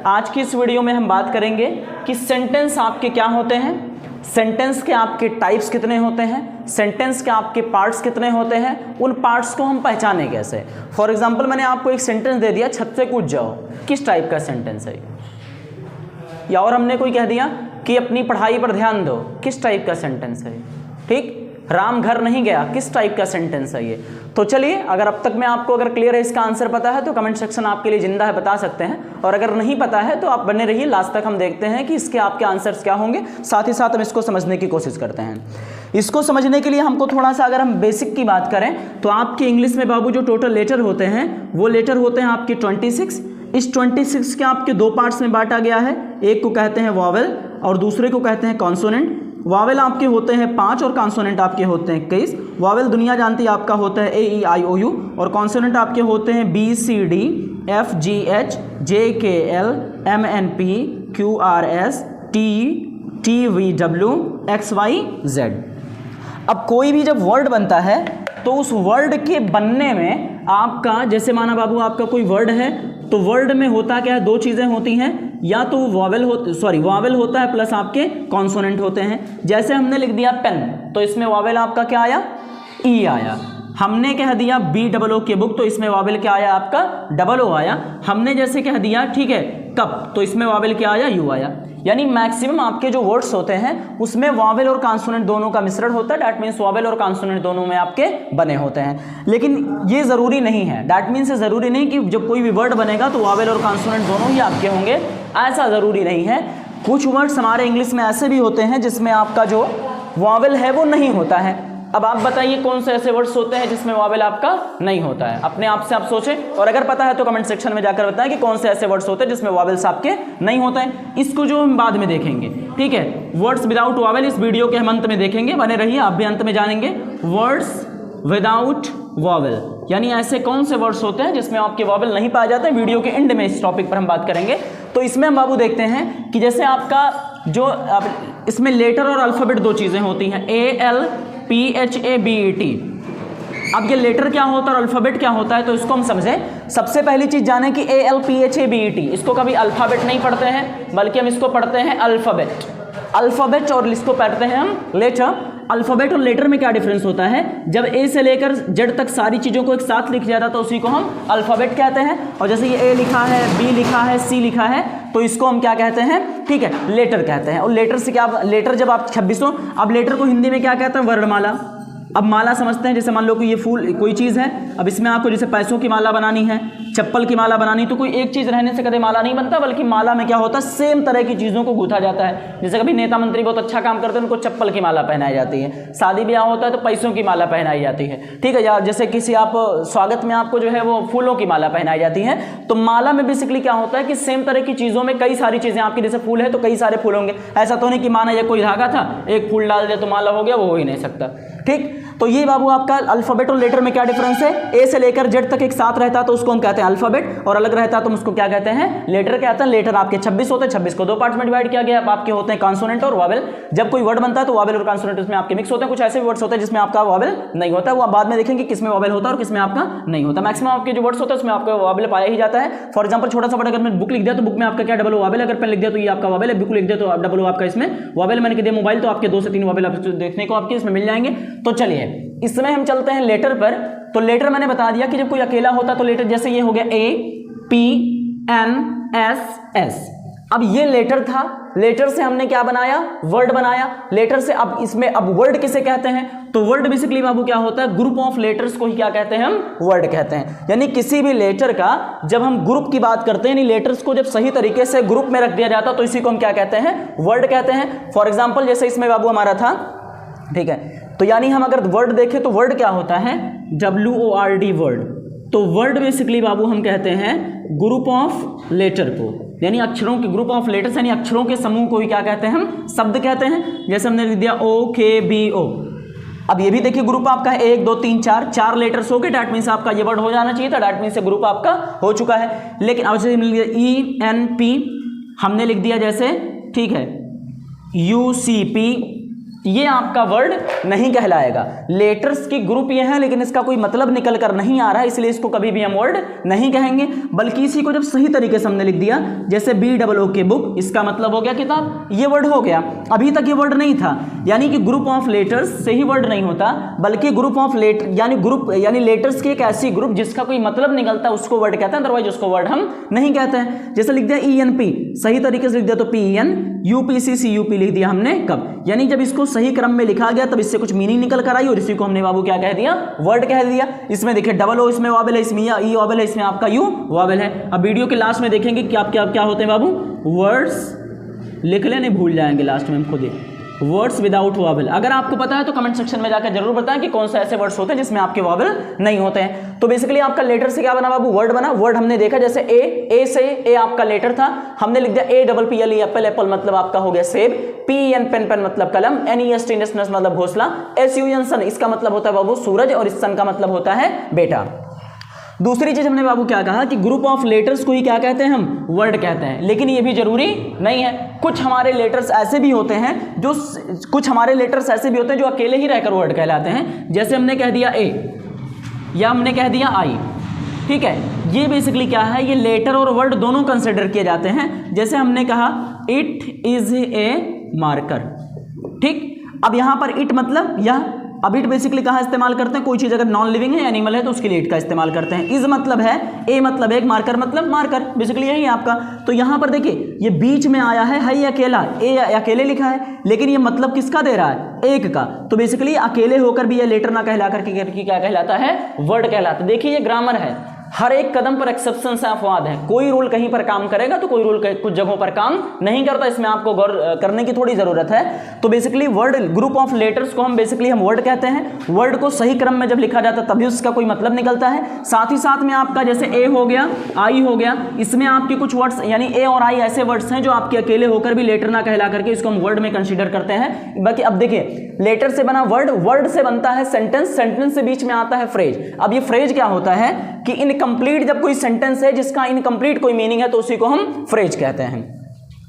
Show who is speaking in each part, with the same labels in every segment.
Speaker 1: आज की इस वीडियो में हम बात करेंगे कि सेंटेंस आपके क्या होते हैं, सेंटेंस के आपके टाइप्स कितने होते हैं, सेंटेंस के आपके पार्ट्स कितने होते हैं, उन पार्ट्स को हम पहचाने कैसे। फॉर एग्जांपल मैंने आपको एक सेंटेंस दे दिया, छत से कूद जाओ, किस टाइप का सेंटेंस है। या और हमने कोई कह दिया कि अपनी पढ़ाई पर ध्यान दो, किस टाइप का सेंटेंस है। ठीक, राम घर नहीं गया, किस टाइप का सेंटेंस है ये। तो चलिए, अगर अब तक में आपको अगर क्लियर है, इसका आंसर पता है तो कमेंट सेक्शन आपके लिए जिंदा है, बता सकते हैं। और अगर नहीं पता है तो आप बने रहिए, लास्ट तक हम देखते हैं कि इसके आपके आंसर्स क्या होंगे। साथ ही साथ हम इसको समझने की कोशिश करते हैं। इसको समझने के लिए हमको थोड़ा सा अगर हम बेसिक की बात करें तो आपके इंग्लिश में बाबू जो टोटल लेटर होते हैं वो लेटर होते हैं आपके 26। इस 26 के आपके दो पार्ट्स में बांटा गया है, एक को कहते हैं वॉवेल और दूसरे को कहते हैं कॉन्सोनेंट। वावेल आपके होते हैं 5 और कॉन्सोनेंट आपके होते हैं 21। वावेल दुनिया जानती है आपका होता है AEIOU और कॉन्सोनेंट आपके होते हैं BCD FGH JKL MNP QRS TVW XYZ। अब कोई भी जब वर्ड बनता है तो उस वर्ड के बनने में आपका, जैसे माना बाबू आपका कोई वर्ड है तो वर्ड में होता क्या है, दो चीज़ें होती हैं, या तो वावेल होता है प्लस आपके कॉन्सोनेंट होते हैं। जैसे हमने लिख दिया पेन तो इसमें वावेल आपका क्या आया, ई आया। हमने कह दिया BOO के बुक तो इसमें वावेल क्या आया आपका, OO आया। हमने जैसे कह दिया ठीक है कप तो इसमें वावेल क्या आया, यू आया। यानी मैक्सिमम आपके जो वर्ड्स होते हैं उसमें वावेल और कॉन्सोनेंट दोनों का मिश्रण होता है। दैट मीन्स वावेल और कॉन्सोनेंट दोनों में आपके बने होते हैं। लेकिन ये ज़रूरी नहीं है, दैट मीन्स ज़रूरी नहीं कि जब कोई भी वर्ड बनेगा तो वावेल और कॉन्सोनेंट दोनों ही आपके होंगे, ऐसा ज़रूरी नहीं है। कुछ वर्ड्स हमारे इंग्लिश में ऐसे भी होते हैं जिसमें आपका जो वावेल है वो नहीं होता है। अब आप बताइए कौन से ऐसे वर्ड्स होते हैं जिसमें वावेल आपका नहीं होता है। अपने आप से आप सोचें और अगर पता है तो कमेंट सेक्शन में जाकर बताएं कि कौन से ऐसे वर्ड्स होते हैं जिसमें वावेल्स आपके नहीं होते हैं। इसको जो हम बाद में देखेंगे, ठीक है, वर्ड्स विदाउट वावेल इस वीडियो के हम अंत में देखेंगे, बने रहिए, आप भी अंत में जानेंगे। वर्ड्स विदाउट वावेल यानी ऐसे कौन से वर्ड्स होते हैं जिसमें आपके वावेल नहीं पाए जाते हैं। वीडियो के एंड में इस टॉपिक पर हम बात करेंगे। तो इसमें हम बाबू देखते हैं कि जैसे आपका जो इसमें लेटर और अल्फाबेट दो चीज़ें होती हैं, ALPHABET। अब ये लेटर क्या होता है और अल्फाबेट क्या होता है तो इसको हम समझें। सबसे पहली चीज़ जाने कि ALPHABET, इसको कभी अल्फाबेट नहीं पढ़ते हैं बल्कि हम इसको पढ़ते हैं अल्फाबेट और इसको पढ़ते हैं हम लेटर। अल्फाबेट और लेटर में क्या डिफरेंस होता है, जब A से लेकर Z तक सारी चीज़ों को एक साथ लिख जाता तो उसी को हम अल्फाबेट कहते हैं। और जैसे ये A लिखा है, B लिखा है, C लिखा है तो इसको हम क्या कहते हैं, ठीक है, लेटर कहते हैं। और लेटर से क्या, लेटर जब आप 2600, अब लेटर को हिंदी में क्या कहते हैं, वर्णमाला। अब माला समझते हैं, जैसे मान लो कि ये फूल कोई चीज़ है, अब इसमें आपको जैसे पैसों की माला बनानी है, चप्पल की माला बनानी, तो कोई एक चीज़ रहने से कभी माला नहीं बनता, बल्कि माला में क्या होता है, सेम तरह की चीज़ों को गूंथा जाता है। जैसे कभी नेता मंत्री बहुत अच्छा काम करते हैं, उनको चप्पल की माला पहनाई जाती है। शादी ब्याह होता है तो पैसों की माला पहनाई जाती है, ठीक है। या जैसे किसी आप स्वागत में आपको जो है वो फूलों की माला पहनाई जाती है। तो माला में बेसिकली क्या होता है कि सेम तरह की चीज़ों में कई सारी चीज़ें आपकी, जैसे फूल है तो कई सारे फूल होंगे। ऐसा तो नहीं कि माना ये कोई धागा था, एक फूल डाल दिया तो माला हो गया, वो हो ही नहीं सकता, ठीक। तो ये बाबू आपका अल्फाबेट और लेटर में क्या डिफरेंस है, A से लेकर Z तक एक साथ रहता तो उसको हम कहते हैं अल्फाबेट, और अलग रहता तो हम उसको क्या कहते हैं, लेटर कहते हैं। लेटर आपके 26 होते हैं, 26 को दो पार्ट्स में डिवाइड किया गया। अब आपके होते हैं कॉन्सोनेंट और वावेल। जब कोई वर्ड बनता है तो वावेल और कॉन्सोनेंट उसमें आपके मिक्स होते हैं। कुछ ऐसे वर्ड्स होते हैं जिसमें आपका वावेल नहीं होता है, वो आप बाद में देखेंगे किसमें वावेल होता है और किसमें आपका नहीं होता। मैक्सिमम आपके जो वर्ड्स होते हैं उसमें आपका वावेल पाया ही जाता है। फॉर एग्जाम्पल छोटा सा वर्ड अगर मैं बुक लिख दिया तो बुक में आपका क्या डबल वावेल, अगर पेन लिख दिया तो ये आपका वावेल है, बुक लिख दिया तो डबल आपका इसमें वावेल। मैंने कह दिया मोबाइल तो आपके 2 से 3 वावेल देखने को आपके इसमें मिल जाएंगे। तो चलिए इसमें हम चलते हैं लेटर पर। तो लेटर मैंने बता दिया कि जब कोई अकेला होता तो लेटर, जैसे ये हो गया APNSS। अब ये लेटर था, लेटर से हमने क्या बनाया, वर्ड बनाया। लेटर से अब इसमें अब वर्ड किसे कहते हैं, तो वर्ड बेसिकली बाबू क्या होता है, ग्रुप ऑफ लेटर्स को ही क्या कहते हैं, हम वर्ड कहते हैं। यानी किसी भी लेटर का जब हम ग्रुप की बात करते हैं, यानी लेटर्स को जब सही तरीके से ग्रुप में रख दिया जाता तो इसी को हम क्या कहते हैं, वर्ड कहते हैं। फॉर एग्जाम्पल जैसे इसमें बाबू हमारा था, ठीक है, तो यानी हम अगर वर्ड देखें तो वर्ड क्या होता है, WORD वर्ड। तो वर्ड बेसिकली बाबू हम कहते हैं ग्रुप ऑफ लेटर को, यानी अक्षरों के ग्रुप ऑफ लेटर्स, यानी अक्षरों के समूह को ही क्या कहते हैं, हम शब्द कहते हैं। जैसे हमने लिख दिया OKBO। अब ये भी देखिए ग्रुप आपका है 1 2 3 4 लेटर्स हो गए, डैट मीन्स आपका ये वर्ड हो जाना चाहिए था, डैट मीन्स से ग्रुप आपका हो चुका है। लेकिन अब जैसे मिल गया ENP हमने लिख दिया जैसे, ठीक है, UCP ये आपका वर्ड नहीं कहलाएगा। लेटर्स की ग्रुप ये है, लेकिन इसका कोई मतलब निकल कर नहीं आ रहा है, इसलिए इसको कभी भी हम वर्ड नहीं कहेंगे। बल्कि इसी को जब सही तरीके से हमने लिख दिया, जैसे BOOK बुक, इसका मतलब हो गया किताब, ये वर्ड हो गया। अभी तक ये वर्ड नहीं था, यानी कि ग्रुप ऑफ लेटर्स से ही वर्ड नहीं होता, बल्कि ग्रुप ऑफ लेटर यानी लेटर्स की एक ऐसी ग्रुप जिसका कोई मतलब निकलता है उसको वर्ड कहते हैं, अदरवाइज उसको वर्ड हम नहीं कहते हैं। जैसे लिख दिया ENP, सही तरीके से लिख दिया तो PEN, UPC CUP लिख दिया हमने कब, यानी जब इसको सही क्रम में लिखा गया तब इससे कुछ मीनिंग निकल कर आई और इसी को हमने बाबू क्या कह दिया, वर्ड कह दिया। इसमें देखिए डबल ओ इसमें वावेल है, इसमें ई वावेल है, इसमें आपका यू वावेल है। अब वीडियो के लास्ट में देखेंगे कि आप क्या होते हैं बाबू, वर्ड्स लिख ले, नहीं भूल जाएंगे लास्ट में हम खुद ही, वर्ड्स विदाउट वावेल। अगर आपको पता है तो कमेंट सेक्शन में जाकर जरूर बताएं कि कौन सा ऐसे वर्ड्स होते हैं जिसमें आपके वावेल नहीं होते हैं। तो बेसिकली आपका लेटर से क्या बना बाबू, वर्ड बना। वर्ड हमने देखा जैसे ए से ए आपका लेटर था, हमने लिख दिया APPLE एप्पल, एप्पल मतलब आपका हो गया सेब, PEN पेन, पेन मतलब कलम, NEST नेस्ट मतलब घोंसला, SUN सन, इसका मतलब होता है बाबू सूरज, और इस सन का मतलब होता है बेटा। दूसरी चीज हमने बाबू क्या कहा कि ग्रुप ऑफ लेटर्स को ही क्या कहते हैं, हम वर्ड कहते हैं। लेकिन ये भी जरूरी नहीं है, कुछ हमारे लेटर्स ऐसे भी होते हैं जो अकेले ही रहकर वर्ड कहलाते हैं। जैसे हमने कह दिया A या हमने कह दिया I, ठीक है, ये बेसिकली क्या है, ये लेटर और वर्ड दोनों कंसिडर किए जाते हैं। जैसे हमने कहा इट इज ए मार्कर, ठीक। अब यहां पर इट मतलब यह, अब इट बेसिकली कहाँ इस्तेमाल करते हैं, कोई चीज अगर नॉन लिविंग है, एनिमल है, तो उसके लिए इट का इस्तेमाल करते हैं। इज मतलब है, ए मतलब एक, मार्कर मतलब मार्कर, बेसिकली यही है आपका। तो यहाँ पर देखिए ये बीच में आया है ये अकेला, ए अकेले लिखा है, लेकिन ये मतलब किसका दे रहा है, एक का। तो बेसिकली अकेले होकर भी ये लेटर ना कहला करके क्या कहलाता है, वर्ड कहलाता है। देखिए ये ग्रामर है, हर एक कदम पर एक्सेप्शन से अपवाद है। कोई रूल कहीं पर काम करेगा तो कोई रूल कुछ जगहों पर काम नहीं करता, इसमें आपको गौर करने की थोड़ी जरूरत है। तो basically word, group of letters को हम बेसिकली हम वर्ड कहते हैं। वर्ड को सही क्रम में जब लिखा जाता है तभी उसका कोई मतलब निकलता है। साथ ही साथ में आपका जैसे ए हो गया, आई हो गया, इसमें आपके कुछ वर्ड्स यानी ए और आई ऐसे वर्ड्स हैं जो आपके अकेले होकर भी लेटर ना कहला करके इसको हम वर्ड में कंसिडर करते हैं। बाकी अब देखिए लेटर से बना वर्ड, वर्ड से बनता है सेंटेंस, सेंटेंस से बीच में आता है फ्रेज। अब ये फ्रेज क्या होता है कि इनकम्प्लीट जब कोई सेंटेंस है जिसका इनकम्प्लीट कोई मीनिंग है तो उसी को हम फ्रेज कहते हैं,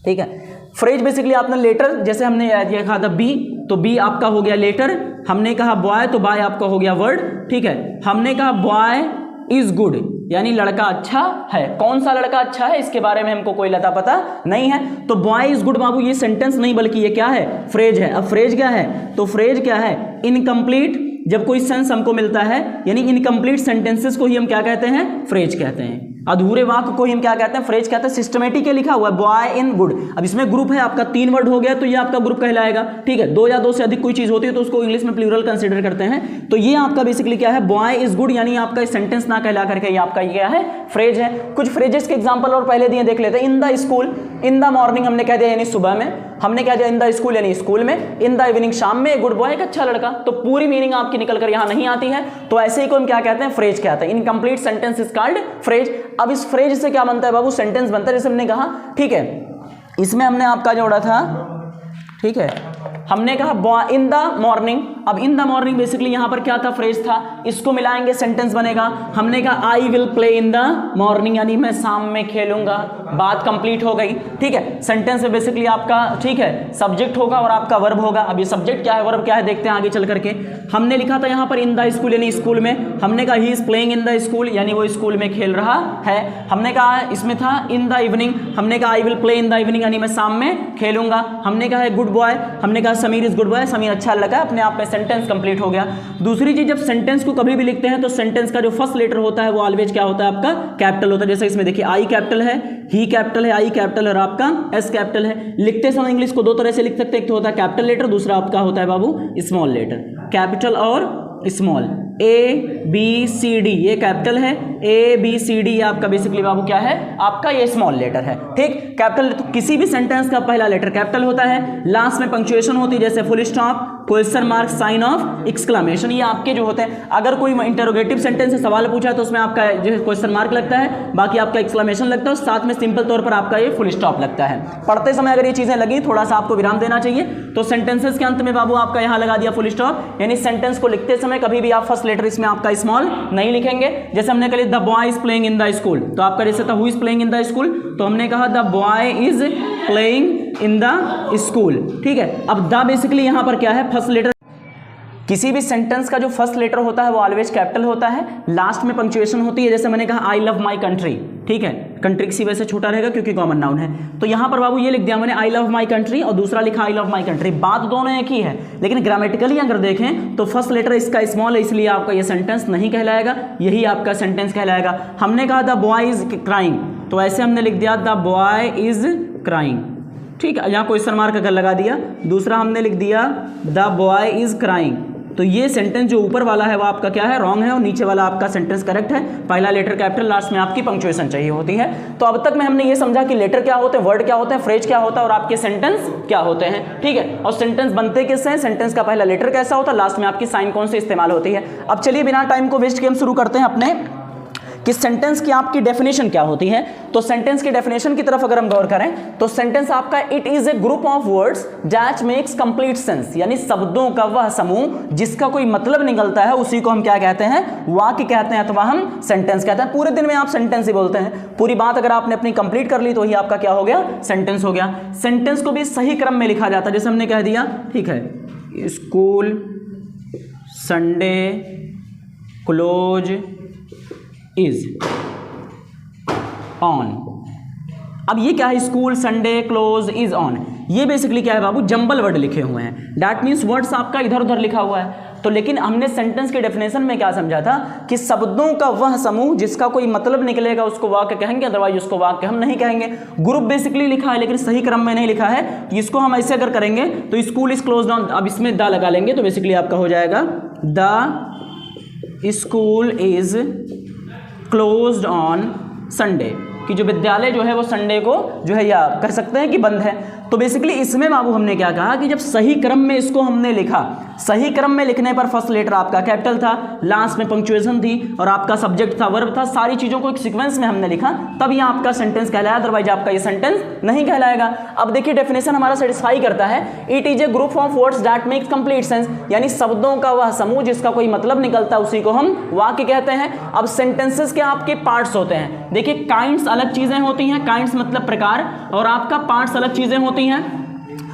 Speaker 1: ठीक है। फ्रेज बेसिकली आपने लेटर, जैसे हमने ये कहा था बी, तो बी आपका हो गया लेटर। हमने कहा बॉय, तो बॉय आपका हो गया वर्ड, ठीक है। हमने कहा बॉय इज गुड, यानी लड़का अच्छा है। कौन सा लड़का अच्छा है इसके बारे में हमको कोई लता पता नहीं है। तो बॉय इज गुड बाबू ये सेंटेंस नहीं बल्कि ये क्या है, फ्रेज है। अब फ्रेज क्या है, तो फ्रेज क्या है, इनकम्प्लीट जब कोई सेंस हमको मिलता है, यानी इनकम्प्लीट सेंटेंसेस को ही हम क्या कहते हैं, फ्रेज कहते हैं। अधूरे वाक्य को ही हम क्या कहते हैं, फ्रेज कहते हैं। सिस्टमेटिक लिखा हुआ है बॉय इन गुड, अब इसमें ग्रुप है आपका, 3 वर्ड हो गया तो ये आपका ग्रुप कहलाएगा, ठीक है। 2 या 2 से अधिक कोई चीज होती है तो उसको इंग्लिश में प्लूरल कंसीडर करते हैं। तो ये आपका बेसिकली क्या है, बॉय इज गुड, यानी आपका सेंटेंस ना कहला करके ये आपका क्या है, फ्रेज है। कुछ फ्रेजेस के एग्जांपल और पहले दिए देख लेते हैं। In the school, in the morning हमने कह दिया यानी सुबह में, हमने क्या दिया इन द स्कूल यानी स्कूल में, इन द इवनिंग शाम में, गुड बॉय एक अच्छा लड़का। तो पूरी मीनिंग आपकी निकल कर यहां नहीं आती है, तो ऐसे ही को हम क्या कहते हैं, फ्रेज कहते हैं। Incomplete sentence is called phrase. अब इस फ्रेज से क्या बनता है बाबू, सेंटेंस बनता है। जैसे हमने कहा, ठीक है, इसमें हमने आपका जोड़ा था, ठीक है, हमने कहा इन द मॉर्निंग। अब इन द मॉर्निंग बेसिकली यहां पर क्या था, फ्रेज था, इसको मिलाएंगे सेंटेंस बनेगा। हमने कहा I will play in the morning, यानी मैं शाम में खेलूंगा, बात कंप्लीट हो गई, ठीक है। सेंटेंस में बेसिकली आपका, ठीक है, सब्जेक्ट होगा और आपका वर्ब होगा। अब ये सब्जेक्ट क्या है, वर्ब क्या है, देखते हैं आगे चल करके। हमने लिखा था यहां पर इन द स्कूल यानी स्कूल में, हमने कहा he is playing in the school, यानी वो स्कूल में खेल रहा है। हमने कहा इसमें था इन द इवनिंग, हमने कहा I will play in the evening, यानी मैं शाम में खेलूंगा। हमने कहा गुड बॉय, हमने कहा Sameer is good boy, Sameer अच्छा लगा, अपने आप में सेंटेंस कंप्लीट हो गया। दूसरी चीज, जब सेंटेंस को कभी भी लिखते हैं तो सेंटेंस का जो फर्स्ट लेटर होता है वो ऑलवेज क्या होता है, आपका कैपिटल होता है। जैसे इसमें देखिए आई कैपिटल है, ही कैपिटल है, आई कैपिटल है और आपका एस कैपिटल है। लिखते समय इंग्लिश को 2 तरह से लिख सकते हैं, एक तो होता है कैपिटल लेटर, दूसरा आपका होता है बाबू स्मॉल लेटर। कैपिटल और small, A B C D ये कैपिटल है, ए बी सी डी आपका बेसिकली बाबू क्या है, आपका ये स्मॉल लेटर है, ठीक। कैपिटल, तो किसी भी सेंटेंस का पहला लेटर कैपिटल होता है, लास्ट में पंक्चुएशन होती है, जैसे full stop, question mark, sign of exclamation, ये आपके जो होते हैं। अगर कोई इंटरोगेटिव सेंटेंस से सवाल पूछा तो उसमें आपका जो है क्वेश्चन मार्क लगता है, बाकी आपका एक्सक्लेमेशन लगता है, साथ में सिंपल तौर पर आपका ये फुल स्टॉप लगता है। पढ़ते समय अगर ये चीजें लगी, थोड़ा सा आपको विराम देना चाहिए, तो सेंटेंसेस के अंत में बाबू आपका यहाँ लगा दिया फुल स्टॉप, यानी सेंटेंस को लिखते समय कभी भी आप फर्स्ट लेटर इसमें आपका स्मॉल नहीं लिखेंगे। जैसे हमने कहा the boy is playing in the school, तो आपका जैसे था who is playing in the school, तो हमने कहा the boy is playing in the school. ठीक है, अब द बेसिकली यहां पर क्या है, फर्स्ट लेटर। किसी भी सेंटेंस का जो फर्स्ट लेटर होता है वो ऑलवेज कैपिटल होता है, लास्ट में पंक्चुएशन होती है। जैसे मैंने कहा आई लव माई कंट्री, ठीक है, कंट्री किसी वजह से छोटा रहेगा क्योंकि कॉमन नाउन है। तो यहां पर बाबू ये लिख दिया मैंने आई लव माई कंट्री और दूसरा लिखा आई लव माई कंट्री, बात दोनों एक ही है, लेकिन ग्रामेटिकली अगर देखें तो फर्स्ट लेटर इसका स्मॉल है, इसलिए आपका ये सेंटेंस नहीं कहलाएगा, यही आपका सेंटेंस कहलाएगा। हमने कहा द बॉय इज क्राइंग, तो ऐसे हमने लिख दिया द बॉय इज क्राइंग। ठीक है, यहाँ क्वेश्चन मार्क अगर लगा दिया। दूसरा हमने लिख दिया द बॉय इज क्राइंग, तो ये सेंटेंस जो ऊपर वाला है वो आपका क्या है, रॉन्ग है, और नीचे वाला आपका सेंटेंस करेक्ट है। पहला लेटर कैपिटल, लास्ट में आपकी पंक्चुएशन चाहिए होती है। तो अब तक में हमने ये समझा कि लेटर क्या होते हैं, वर्ड क्या होते हैं, फ्रेज क्या होता है और आपके सेंटेंस क्या होते हैं। ठीक है, और सेंटेंस बनते किससे हैं, सेंटेंस का पहला लेटर कैसा होता है, लास्ट में आपकी साइन कौन से इस्तेमाल होती है। अब चलिए बिना टाइम को वेस्ट किए हम शुरू करते हैं अपने कि सेंटेंस की आपकी डेफिनेशन क्या होती है। तो सेंटेंस की डेफिनेशन की तरफ अगर हम गौर करें तो सेंटेंस आपका it is a group of words that makes complete sense, यानी शब्दों का वह समूह जिसका कोई मतलब निकलता है, उसी को हम क्या कहते हैं, वाक्य कहते हैं अथवा हम सेंटेंस कहते हैं। पूरे दिन में आप सेंटेंस ही बोलते हैं, पूरी बात अगर आपने अपनी कंप्लीट कर ली तो ही आपका क्या हो गया, सेंटेंस हो गया। सेंटेंस को भी सही क्रम में लिखा जाता है, जैसे हमने कह दिया, ठीक है, school Sunday close is on. अब ये क्या है, school Sunday close is on, ये बेसिकली क्या है बाबू, जंबल वर्ड लिखे हुए हैं, दैट मीन्स वर्ड्स आपका इधर उधर लिखा हुआ है। तो लेकिन हमने सेंटेंस के डेफिनेशन में क्या समझा था कि शब्दों का वह समूह जिसका कोई मतलब निकलेगा उसको वाक्य कहेंगे, अदरवाइज उसको वाक्य हम नहीं कहेंगे। ग्रुप बेसिकली लिखा है लेकिन सही क्रम में नहीं लिखा है, इसको हम ऐसे अगर करेंगे तो स्कूल इज क्लोज्ड ऑन, अब इसमें द लगा लेंगे तो बेसिकली आपका हो जाएगा the school is closed on Sunday, कि जो विद्यालय जो है वो संडे को जो है या कह सकते हैं कि बंद है। तो बेसिकली इसमें बाबू हमने क्या कहा कि जब सही क्रम में इसको हमने लिखा, सही क्रम में लिखने पर फर्स्ट लेटर आपका कैपिटल था, लास्ट में पंक्चुएशन थी और आपका सब्जेक्ट था, वर्ब था, सारी चीजों को एक सीक्वेंस में हमने लिखा, तब ये आपका सेंटेंस कहलाया, अदरवाइज आपका ये सेंटेंस नहीं कहलाएगा। अब देखिए डेफिनेशन हमारा सेटिस्फाई करता है, it is a group of words that makes complete sense, यानी शब्दों का वह समूह जिसका कोई मतलब निकलता है उसी को हम वाक्य कहते हैं। अब सेंटेंसेस के आपके पार्ट्स होते हैं, देखिए काइंड्स अलग चीजें होती हैं, काइंड्स मतलब प्रकार, और आपका पार्ट्स अलग चीजें होती हैं।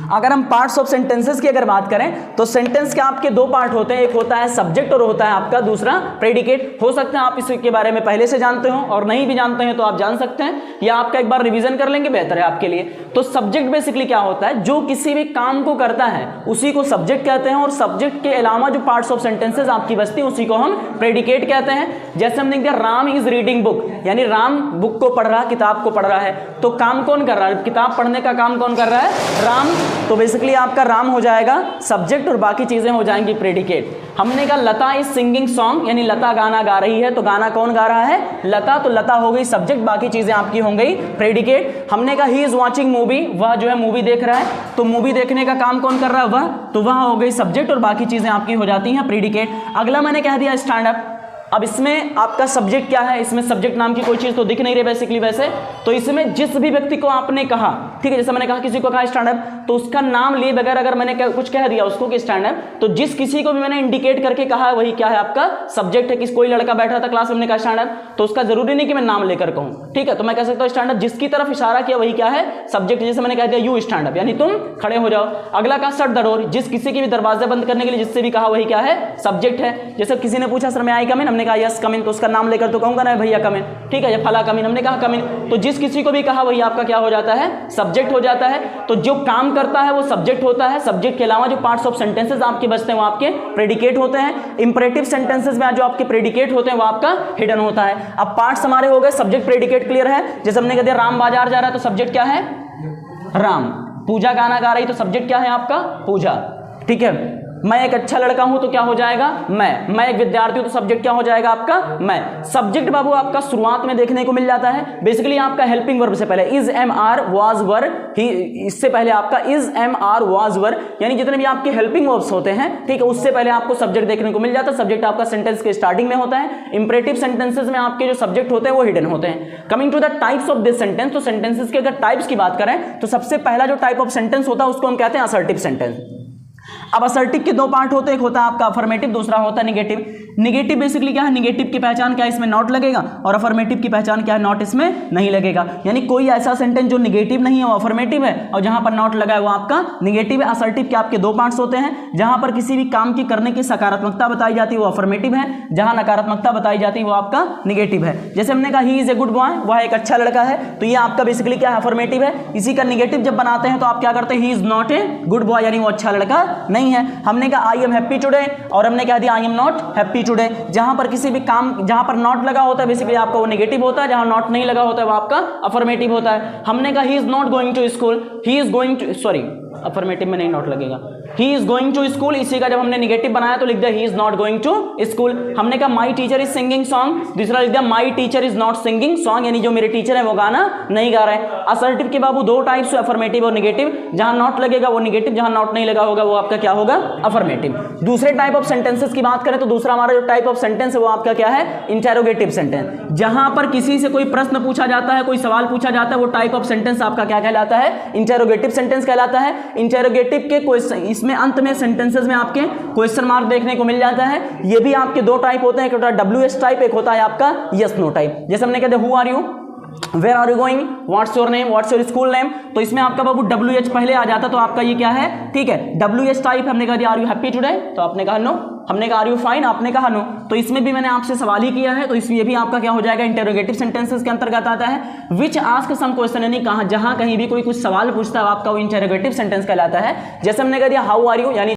Speaker 1: अगर हम पार्ट्स ऑफ सेंटेंसेस की अगर बात करें तो सेंटेंस के आपके दो पार्ट होते हैं, एक होता है सब्जेक्ट और होता है आपका दूसरा प्रेडिकेट। हो सकता है आप इसके बारे में पहले से जानते हो और नहीं भी जानते हैं तो आप जान सकते हैं, या आपका एक बार रिवीजन कर लेंगे बेहतर है आपके लिए। तो सब्जेक्ट बेसिकली क्या होता है, जो किसी भी काम को करता है उसी को सब्जेक्ट कहते हैं, और सब्जेक्ट के अलावा जो पार्ट्स ऑफ सेंटेंसेस आपकी बचती है उसी को हम प्रेडिकेट कहते हैं। जैसे हमने कहा राम इज रीडिंग बुक, यानी राम बुक को पढ़ रहा है, किताब को पढ़ रहा है, तो काम कौन कर रहा है, किताब पढ़ने का काम कौन कर रहा है, राम। तो बेसिकली आपका राम हो जाएगा सब्जेक्ट और बाकी चीजें हो जाएंगी प्रेडिकेट। हमने कहा लता इज सिंगिंग सॉन्ग, यानी लता गाना गा रही है, तो गाना कौन गा रहा है, लता, तो लता हो गई सब्जेक्ट, बाकी चीजें आपकी हो गई प्रेडिकेट। हमने कहा ही इज वॉचिंग मूवी, वह जो है मूवी देख रहा है, तो मूवी देखने का काम कौन कर रहा है, वह, तो वह हो गई सब्जेक्ट और बाकी चीजें आपकी हो जाती हैं प्रेडिकेट। अगला मैंने कह दिया स्टैंड अप। अब इसमें आपका सब्जेक्ट क्या है, इसमें सब्जेक्ट नाम की कोई चीज तो दिख नहीं रही बेसिकली वैसे, तो इसमें जिस भी व्यक्ति को आपने कहा, ठीक है, जैसे मैंने कहा किसी को कहा स्टैंड अप, तो उसका नाम लिए बगैर अगर मैंने कुछ कह दिया उसको कि स्टैंड अप, तो जिस किसी को भी मैंने इंडिकेट करके कहा वही क्या है आपका सब्जेक्ट है। कि कोई लड़का बैठा था क्लास में, हमने कहा स्टैंड अप, तो उसका जरूरी नहीं कि मैं नाम लेकर कहूं, ठीक है, तो मैं कह सकता हूं स्टैंड अप, जिसकी तरफ इशारा किया वही क्या है, सब्जेक्ट। जैसे मैंने कह दिया यू स्टैंड अप, यानी तुम खड़े हो जाओ। अगला कहा शट द डोर, जिस किसी की भी दरवाजा बंद करने के लिए जिससे भी कहा वही क्या है, सब्जेक्ट है। जैसे किसी ने पूछा सर मैं आई कम इन, हमने कहा यस कम इन, तो उसका नाम लेकर तो कहूंगा ना भैया कम इन, ठीक है, या फला कम इन, हमने कहा कम इन, तो जिस किसी को भी कहा वही आपका क्या हो जाता है, सब्जेक्ट हो जाता है। तो जो काम करता है वो सब्जेक्ट होता है, सब्जेक्ट के अलावा जो पार्ट्स ऑफ सेंटेंसेस आपके बचते हैं वो आपके प्रेडिकेट होते हैं। इंपरेटिव सेंटेंसेस में जो आपके प्रेडिकेट होते हैं वो आपका हिडन होता है। अब पार्ट्स हमारे हो गए, सब्जेक्ट प्रेडिकेट क्लियर है। जैसे हमने कह दिया राम बाजार जा रहा है, तो सब्जेक्ट क्या है, राम। पूजा गाना गा रही, तो सब्जेक्ट क्या है आपका, पूजा, ठीक है। मैं एक अच्छा लड़का हूं तो क्या हो जाएगा, मैं एक विद्यार्थी हूं तो सब्जेक्ट क्या हो जाएगा आपका, मैं। सब्जेक्ट बाबू आपका शुरुआत में देखने को मिल जाता है, बेसिकली आपका हेल्पिंग वर्ब से पहले is am are was were, ही इससे पहले आपका is am are was were, यानी जितने भी आपके हेल्पिंग वर्ब्स होते हैं, ठीक है, उससे पहले आपको सब्जेक्ट देखने को मिल जाता है। सब्जेक्ट आपका सेंटेंस के स्टार्टिंग में होता है। इंपरेटिव सेंटेंसेस में आपके जो सब्जेक्ट होते हैं वो हिडन होते हैं। Coming to the types of this sentence, तो सेंटेंसेस के अगर टाइप्स की बात करें तो सबसे पहला जो टाइप ऑफ सेंटेंस होता है उसको हम कहते हैं असर्टिव सेंटेंस। अब असर्टिव के दो पार्ट होते हैं, एक होता है आपका अफर्मेटिव, दूसरा होता है निगेटिव। निगेटिव बेसिकली क्या है, निगेटिव की पहचान क्या है, इसमें नॉट लगेगा, और अफर्मेटिव की पहचान क्या है, नॉट इसमें नहीं लगेगा। यानी कोई ऐसा सेंटेंस जो निगेटिव नहीं है वो अफर्मेटिव है, और जहां पर नॉट लगा है वो आपका निगेटिव है। असर्टिव के आपके दो पार्ट्स होते हैं, जहां पर किसी भी काम की करने की सकारात्मकता बताई जाती है वो अफर्मेटिव है, जहां नकारात्मकता बताई जाती है वो आपका निगेटिव है। जैसे हमने कहा he is a good boy, वह एक अच्छा लड़का है, तो ये आपका बेसिकली क्या है, अफर्मेटिव है। इसी का निगेटिव जब बनाते हैं तो आप क्या करते हैं, ही is not a good boy, यानी वो अच्छा लड़का नहीं है। हमने कहा आई एम हैप्पी टुडे, और हमने कह दिया I am not happy today. जहां पर किसी भी काम, जहां पर नॉट लगा होता है बेसिकली आपका वो निगेटिव होता है, जहां नॉट नहीं लगा होता है वो आपका अफर्मेटिव होता है। हमने कहा he is not going to school, he is going to, sorry affirmative में नहीं नॉट लगेगा, he is going to school, इसी का जब हमने निगेटिव बनाया तो लिख दिया he is not going to school. हमने कहा my teacher is singing song, दूसरा लिख दिया my teacher is not singing song, यानी जो मेरे टीचर है वो गाना नहीं गा रहे हैं। असर्टिव के बाबू दो टाइप्स, अफर्मेटिव और निगेटिव, जहां नॉट लगेगा वो निगेटिव, जहां नॉट नहीं लगा होगा वो आपका क्या होगा, अफर्मेटिव। दूसरे टाइप ऑफ सेंटेंसेस की बात करें तो दूसरा हमारा जो टाइप ऑफ सेंटेंस है वो आपका क्या है, इंटेरोगेटिव सेंटेंस। जहां पर किसी से कोई प्रश्न पूछा जाता है, कोई सवाल पूछा जाता है, वो टाइप ऑफ सेंटेंस आपका क्या कहलाता है, इंटेरोगेटिव सेंटेंस कहलाता है। इंटेरोगेटिव के क्वेश्चन, इसमें अंत में सेंटेंसेस में आपके क्वेश्चन मार्क देखने को मिल जाता है। ये भी आपके दो टाइप होते हैं, एक होता है WH टाइप, एक होता है आपका यस नो टाइप। जैसे हमने कहते हैं who are you, where are you going, what's your name, what's your school name, तो इसमें आपका बाबू WH पहले आ जाता तो आपका ये क्या है, ठीक है WH टाइप। हमने कहा आर यू हैप्पी टुडे, तो आपने कहा नो, हमने कहा आर यू फाइन, आपने कहा नो, तो इसमें भी मैंने आपसे सवाल ही किया है, तो इसमें भी आपका क्या हो जाएगा, इंटेरोगेटिव सेंटेंसेस के अंतर्गत आता है। विच आस्क सम क्वेश्चन, यानी कहा जहां कहीं भी कोई कुछ सवाल पूछता है आपका वो इंटेरोगेटिव सेंटेंस कहलाता है। जैसे हमने कह दिया हाउ आर यू, यानी